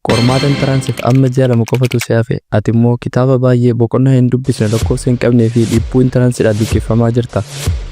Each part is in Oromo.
Qormaata Intiraansii amma ji'a lama qofatu si hafe. Ati immoo kitaaba baay'ee boqonnaa hin dubbisne lakkoofsa hin qabnee fi dhiibbuu intiraansiidhaan liqeeffamaa jirta.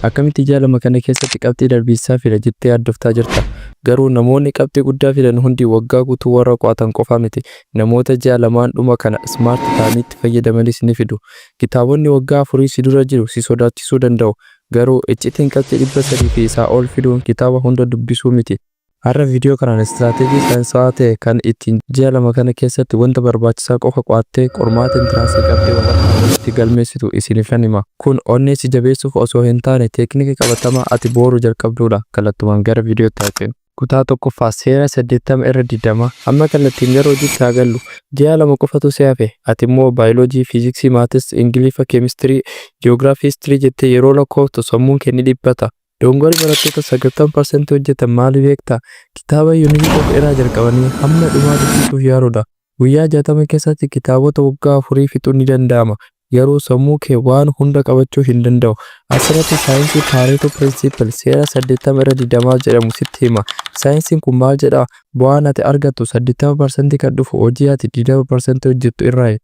Akkamitti ji'a lama kana keessatti qabxii darbiisaa fida jettee yaaddoftaa jirta. Garuu namoonni qabxii guddaa fidan hundi waggaa guutuu warra qo'atan qofa miti. Namoota ji'a lamaan dhuma kana smaart ta'anitti fayyadamanis ni fidu. Kitaabonni waggaa 4 si dura jiru si sodaachisuu danda'u. Garuu iccitiin qabxii 300 fi isaa ol fiduun kitaaba hunda dubbisuu miti. Har'a viidiyoo kanaan istiraatiijii saayinsawaa ta'e kan ittiin ji'a lama kana keessatti wanta barbaachisaa qofa qo'attee qormaata intiransii qabxii walitti galmeessitu isiniif hima. Kun onnee si jabeessuuf osoo hin taane teeknikii qabatamaa ati booruu jalqabduudha. Kallattumaan gara viidiyootti haqeenu. Kutaa tokkoffaa seera 80 irra 20 amma kallattiin gara hojiitti haa gallu. Ji'a lama qofatu si hafe. Ati immoo baayoloojii, fiiziksii, maatis, ingiliffa, keemistirii, ji'oogiraafii, histirii jettee yeroo lakkooftu sammuun kee ni dhiphata. Dongori barattoota 90% hojjetan maal beektaa? Kitaaba yuunitii tokko irraa jalqabanii hamma dhumaa dubbisuuf yaaluudha. Guyyaa 60 keessatti kitaabota waggaa 4 fixuun ni danda'ama. Garuu sammuu kee waan hunda qabachuu hin danda'u. Asirratti saayinsii Paareetoo Pirinsipal seera 80 irra 20 jedhamu sitti hima. Saayinsiin kun maal jedhaa? Bu'aan ati argattu 80% kan dhufu hojii ati 20% hojjettu irraayi.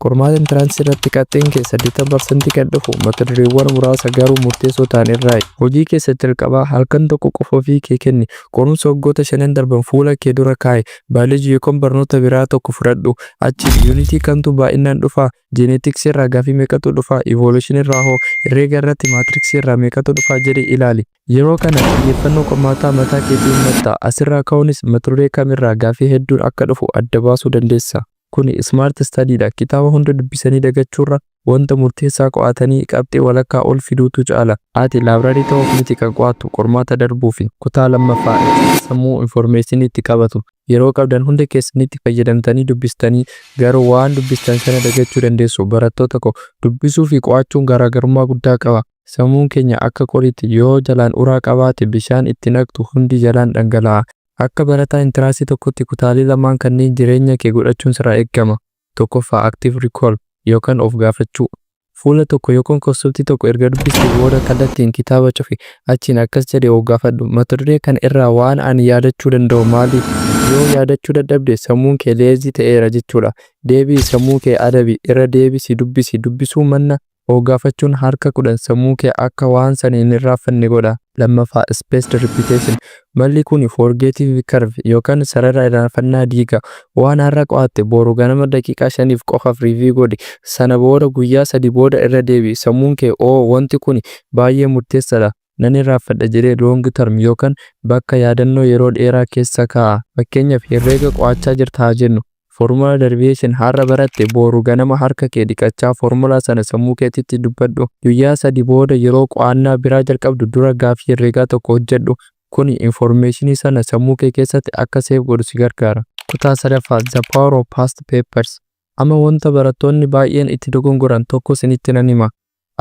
Qormaata intiransii irratti qabxiin kee 80% kan dhufu mata dureewwan muraasa garuu murteessoo ta'an irraayi. Hojii keessatti jalqabaa halkan tokko qofa ofii kee kenni. Qorumsa waggoota 5 darban fuula kee dura kaa'i. Baayoloojii yookaan barnoota biraa tokko fudhadhu. Achi yuunitii kamtu baay'inaan dhufa? Jeenetiksii irraa gaafii meeqatu dhufa? Ivooluushinii irraa hoo? Herreega irratti maatriksii irraa meeqatu dhufa jedhii ilaali. Yeroo kana xiyyeeffannoo qormaataa mataa keetiin himatta. Asirraa ka'uunis mata duree kamirraa gaafii hedduun akka dhufu adda baasuu dandeessa. Kuni smart studyidha. Kitaaba hunda dubbisanii dagachuurra wanta murteessaa qo'atanii qabxii walakkaa ol fiduutu caala. Ati laabraarii ta'uuf miti kan qo'attu qormaata darbuufi. Kutaa lammaffaa sammuu infoormeeshinii itti qabatu. Yeroo qabdan hunda keessanitti fayyadamtanii dubbistanii garuu waan dubbistan sana dagachuu dandeessu. Barattoota koo dubbisuu fi qo'achuun garaagarummaa guddaa qaba. Sammuun keenya akka qoriitti yoo jalaan uraa qabaate bishaan itti naqxu hundi jalaan dhangala'a. Akka barataa intiransii tokkotti kutaalee lamaan kanneen jireenya kee godhachuun sirraa eegama. Tokkoffaa active recall yookaan of gaafachuu. Fuula tokko yookaan konseptii tokko erga dubbistee booda kallattiin kitaaba cufi achiin akkas jedhee of gaafadhu. Mata duree kana irraa waan ani yaadachuu danda'u maali? Yoo yaadachuu dadhabde sammuun kee leezii ta'eera jechuudha. Deebii sammuu kee adabi irra deebisi dubbisi dubbisuu manna of gaafachuun harka 10 sammuu kee akka waan sana hin irraanfanne godha. Lammaffaa spaced repetition. Malli kun forgetting curve yookaan sarara irraanfannaa diiga. Waan har'a qo'atte boru ganama daqiiqaa 5f qofaaf review godhi. Sana booda guyyaa 3 booda irra deebi. Sammuun kee wanti kun baay'ee murteessaadha. Nan irraanfadha jedhee long term yookaan bakka yaadannoo yeroo dheeraa keessa kaa'a. Fakkeenyaaf herreega qo'achaa jirta haa jennu. Formula derivation har'a baratte boru ganama harka kee dhiqachaa formula sana sammuu keetitti dubbadhu. Guyyaa 3 booda yeroo qo'annaa biraa jalqabdu dura gaafii herreegaa tokko hojjedhu. Kuni informationii sana sammuu kee keessatti akka seef godhu si gargaara. Kutaa sadaffaa the power of past papers. Amma wanta barattoonni baay'een itti dogongoran tokko isinitti nan hima.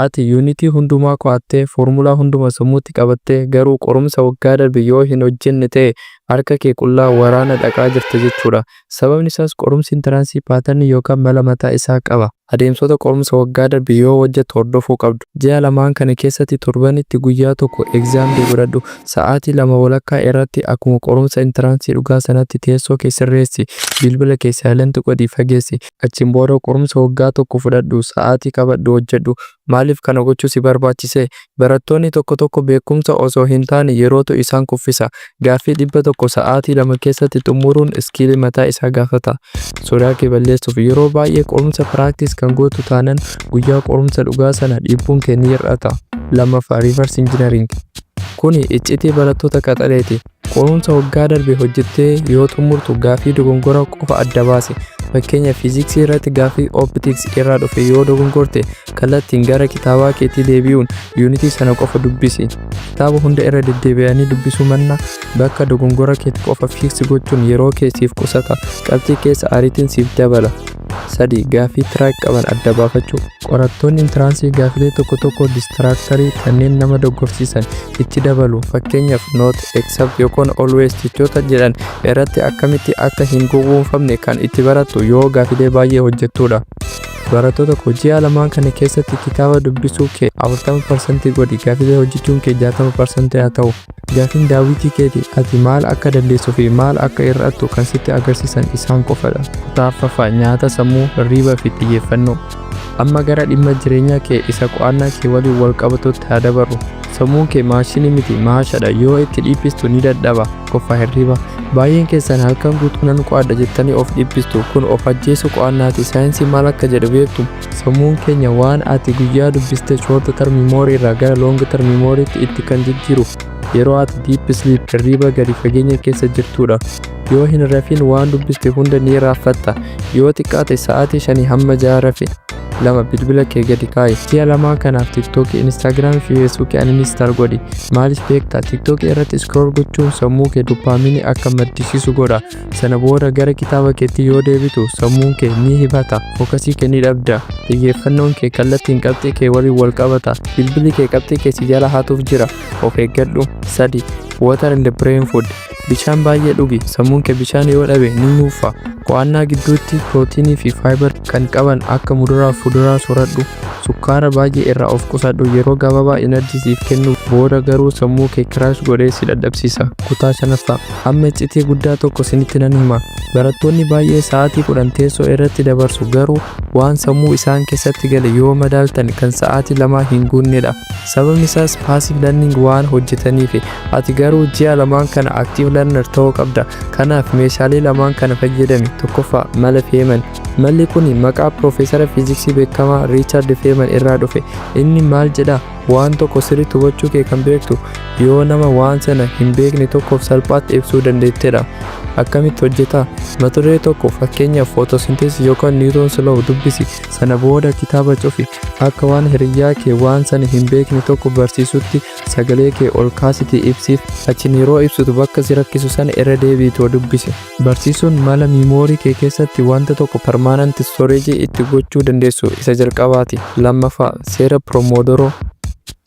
Ati yuunitii hundumaa qo'attee formulaa hunduma sammuutti qabattee garuu qorumsa waggaa darbe yoo hin hojjenne ta'e harka kee qullaa waraana dhaqaa jirta jechuudha. Sababni isaas qorumsi intiransii paatarnii yookaan mala mataa isaa qaba. Adeemsota qorumsa waggaa darbe yoo hojjettu hordofuu qabdu. Ji'a lamaan kana keessatti torbanitti guyyaa tokko egzaamii godhadhu. Sa'aatii 2 walakkaa irratti akkuma qorumsa intiransii dhugaa sanatti teessoo kee sirreessi. Bilbila kee silent godhii fageessi. Achiin booda qorumsa waggaa tokko fudhadhu. Sa'aatii qabadhu hojjedhu. Maaliif kana gochuu si barbaachise? Barattoonni tokko beekumsa osoo hin taane yerootu isaan kuffisa. Gaaffii 100 sa'aatii 2 keessatti xumuruun iskiilii mataa isaa gaafata. Sodaa kee balleessuuf yeroo baay'ee qorumsa practice kan gootu taanan guyyaa qorumsa dhugaa sana dhiibbuun kee ni hir'ata. Lammaffaa reverse engineering. Kuni iccitii barattoota qaxaleeti. Qorumsa waggaa darbe hojjettee yoo xumurtu gaafii dogongora qofa adda baase. Fakkeenya fiiziksii irratti gaafii optics irraa dhufe yoo dogongorte kallattiin gara kitaabaa keetii deebi'uun yuunitii sana qofa dubbisi. Kitaaba hunda irra deddeebi'anii dubbisuu manna bakka dogongora keetii qofa fiiksi gochuun yeroo keessiif qusata. Qabxii keessa ariitiin siif dabala. 3 gaafii tiraak qaban adda baafachuu. Qorattoonni intiransii gaafilee tokko distraaktarii kanneen nama dogoggorsiisan itti dabalu. Fakkeenyaaf not except yookaan always jechoota jedhan irratti akkamitti akka hin gowwoomfamne kan itti barattu yoo gaafilee baay'ee hojjettudha. Barattoota koo ji'a lamaan kana keessatti kitaaba dubbisuu kee 40% godhi. Gaafilee hojjechuun kee 60% haa ta'u. Gaafiin daawwitii keeti ati maal akka dandeessuu fi maal akka hir'attu kan sitti agarsiisan isaan qofadha. Kutaaffafa nyaata sammuu, hirriibaa fi xiyyeeffannoo. Amma gara dhimma jireenya kee isa qo'annaa kee waliin wal qabatutti haa dabarru. Sammuun kee maashinii miti maashadha. Yoo itti dhiphistu ni dadhaba. Qofa hirriba. Baay'een keessan halkan guutuu nan qo'adha jettanii of dhiphistu. Kun of ajjeesu qo'annaati. Saayinsii maal akka jedhu beektu? Sammuun keenya waan ati guyyaa dubbiste short term memory irraa gara long term memorytti itti kan jijjiiru yeroo ati deep sleep hirriba gadi fageenya keessa jirtudha. Yoo hin rafin waan dubbiste hunda ni raaffatta. Yoo xiqqaate sa'aatii 5 hamma 6 rafi. Lama bilbila kee gadi kaa'i. Ji'a lamaa kanaaf TikTok, Instagram fi Facebook uninstall godhi. Maaliif beektaa? TikTok irratti scroll gochuun sammuu kee dopaaminii akka maddisiisu godha. Sana booda gara kitaaba keetti yoo deebitu sammuun kee ni hibata. Fookasii kee ni dhabda. Xiyyeeffannoon kee kallattiin qabxii kee waliin wal qabata. Bilbilli kee qabxii kee si jala haatuuf jira. Of eeggadhu. 3. Water in the brain food. Bishaan baay'ee dhugi. Sammuun kee bishaan yoo dhabe ni nuufa. Qo'annaa gidduutti pirootiinii fi faayibar kan qaban akka muduraa fi fuduraa sooradhu. Sukkaara baay'ee irraa of qusadhu. Yeroo gabaabaa enerjii siif kennu booda garuu sammuu kee kiraash godhee si dadhabsiisa. Kutaa 5ffaa. Amma iccitii guddaa tokko sinitti nan hima. Barattoonni baay'ee sa'aatii 10 teessoo irratti dabarsu garuu waan sammuu isaan keessatti gale yoo madaaltan kan sa'aatii 2 hin guunnedha. Sababni isaas passive learning waan hojjetaniif. Ati garuu ji'a lamaan kana active learner ta'uu qabda. Kanaaf meeshaalee lamaan kana fayyadami. Tokkoffaa mala Feeman. Malli kun maqaa Piroofeesara Fiiziksii beekamaa Riichaard Feeman irraa dhufe. Inni maal jedha? Waan tokko sirriitti hubachuu kee kan beektu yoo nama waan sana hin beekne tokkoof salphaatti ibsuu dandeettedha. Akkamitti hojjeta? Mata duree tokko fakkeenyaaf footosinteesii yookaan niwuuroons loo dubbisi. Sana booda kitaaba cufi. Akka waan hiriyyaa kee waan sana hin beekne tokko barsiisutti sagalee kee ol kaasitii ibsiif. Achiin yeroo ibsitu bakka si rakkisu sana irra deebiitoo dubbisi. Barsiisuun mala miimoorii kee keessatti wanta tokko permanent storage itti gochuu dandeessu isa jalqabaati. Lammaffaa seera Pomodoro.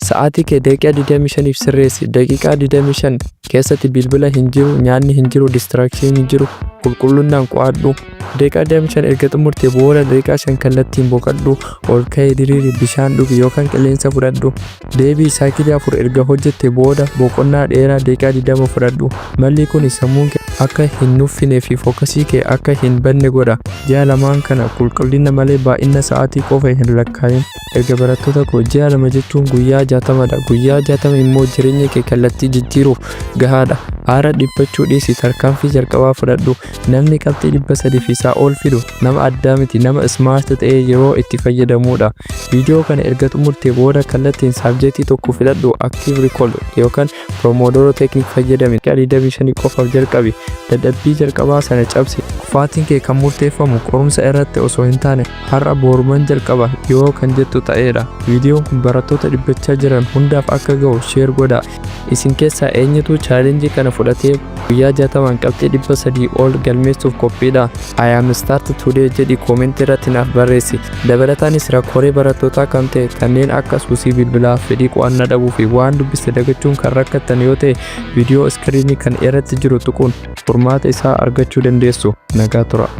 Sa'aatii kee daqiiqaa 25 sirreessi. Daqiiqaa 25 keessatti bilbila hin jiru, nyaanni hin jiru, distraction hin jiru. Qulqullinaan qo'adhu. Daqiiqaa 25 erga xumurtee booda daqiiqaa 5 kallattiin boqadhu. Ol ka'ee diriiri, bishaan dhugi yookaan qilleensa fudhadhu. Deebii saayikilii 4 erga hojjette booda boqonnaa dheeraa daqiiqaa 20 fudhadhu. Malli kun sammuun kee akka hin nuffinee fi fookasii kee akka hin banne godha. Ji'a lamaan kana qulqullina malee baay'ina sa'aatii qofa hin lakkaa'in. Erga barattoota koo ji'a 2 jechuun guyyaa 60dha. Guyyaa 60 immoo jireenya kee kallattii jijjiiruuf gahaadha. Haara dhiphachuu dhiisi. Tarkaanfii jalqabaa fudhadhu. Namni qabxii 300 fi isaa ol fidu nama addaa miti, nama smart ta'ee yeroo itti fayyadamudha. Viidiyoo kana erga xumurtee booda kallattiin saabjektii tokko filadhu. Active recall yookaan Pomodoro technique fayyadami. 25 qofaaf jalqabi. Dadhabbii jalqabaa sana cabsi. Kufaatiin kee kan murteeffamu qorumsa irratti osoo hin taane har'a booruman jalqaba yoo kan jettu ta'edha. Viidiyoon kun barattoota dhibbachaa jiran hundaaf akka ga'u share godhaa. Isin keessaa eenyutu chaalenjii kana fudhatee guyyaa 60 qabxii 300 ol galmeessuuf qophiidha? I am start today jedhi koomentii irratti naaf barreessi. Dabalataanis rakkoolee barattootaa kan ta'e kanneen akka suusii bilbilaa, fedhii qo'annaa dhabuu fi waan dubbiste dagachuun kan rakkattan yoo ta'e viidiyoo iskiriinii kan irratti jiru tuquun furmaata isaa argachuu dandeessu. Nagaa tura.